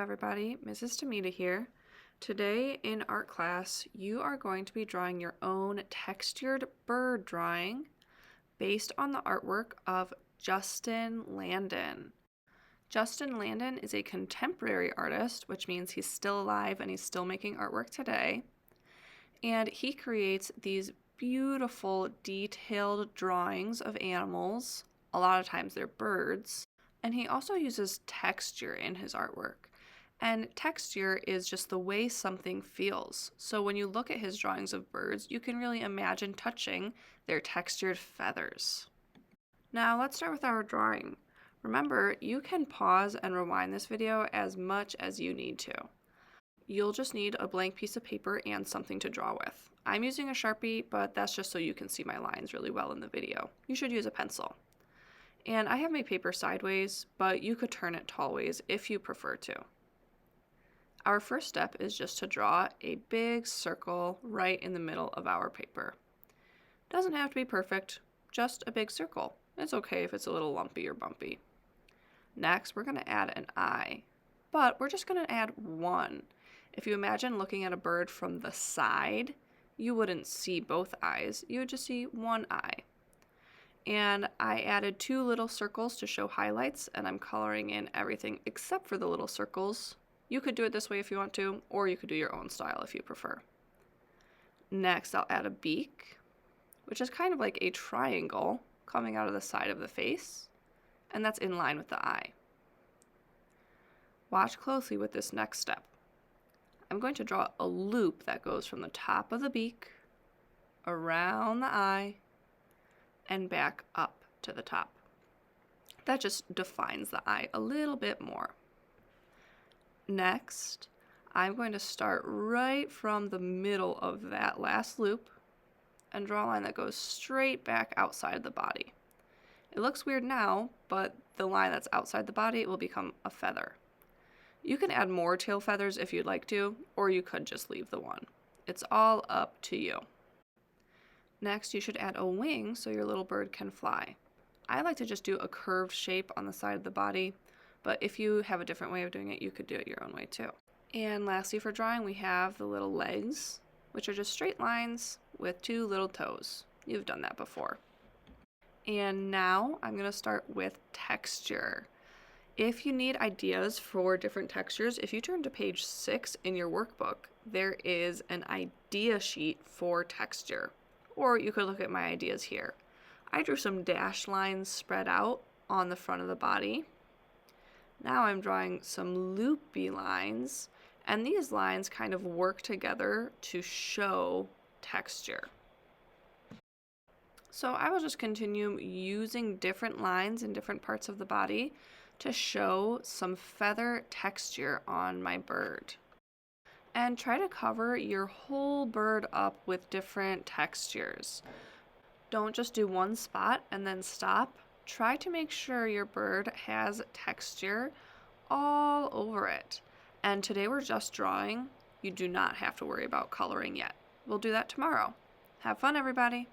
everybody, Mrs. Tamita here. Today in art class, you are going to be drawing your own textured bird drawing based on the artwork of Justin Landon. Justin Landon is a contemporary artist, which means he's still alive and he's still making artwork today. And he creates these beautiful, detailed drawings of animals. A lot of times they're birds. And he also uses texture in his artwork. And texture is just the way something feels. So when you look at his drawings of birds, you can really imagine touching their textured feathers. Now let's start with our drawing. Remember, you can pause and rewind this video as much as you need to. You'll just need a blank piece of paper and something to draw with. I'm using a Sharpie, but that's just so you can see my lines really well in the video. You should use a pencil. And I have my paper sideways, but you could turn it tallways if you prefer to. Our first step is just to draw a big circle right in the middle of our paper. Doesn't have to be perfect, just a big circle. It's okay if it's a little lumpy or bumpy. Next, we're going to add an eye, but we're just going to add one. If you imagine looking at a bird from the side, you wouldn't see both eyes, you would just see one eye. And I added two little circles to show highlights, and I'm coloring in everything except for the little circles. You could do it this way if you want to, or you could do your own style if you prefer. Next, I'll add a beak, which is kind of like a triangle coming out of the side of the face, and that's in line with the eye. Watch closely with this next step. I'm going to draw a loop that goes from the top of the beak, around the eye, and back up to the top. That just defines the eye a little bit more. Next, I'm going to start right from the middle of that last loop and draw a line that goes straight back outside the body. It looks weird now, but the line that's outside the body will become a feather. You can add more tail feathers if you'd like to, or you could just leave the one. It's all up to you. Next, you should add a wing so your little bird can fly. I like to just do a curved shape on the side of the body, but if you have a different way of doing it, you could do it your own way too. And lastly for drawing, we have the little legs, which are just straight lines with two little toes. You've done that before. And now I'm going to start with texture. If you need ideas for different textures, if you turn to page 6 in your workbook, there is an idea sheet for texture. Or you could look at my ideas here. I drew some dashed lines spread out on the front of the body. Now I'm drawing some loopy lines, and these lines kind of work together to show texture. So I will just continue using different lines in different parts of the body to show some feather texture on my bird. And try to cover your whole bird up with different textures. Don't just do one spot and then stop. Try to make sure your bird has texture all over it. And today we're just drawing. You do not have to worry about coloring yet. We'll do that tomorrow. Have fun, everybody.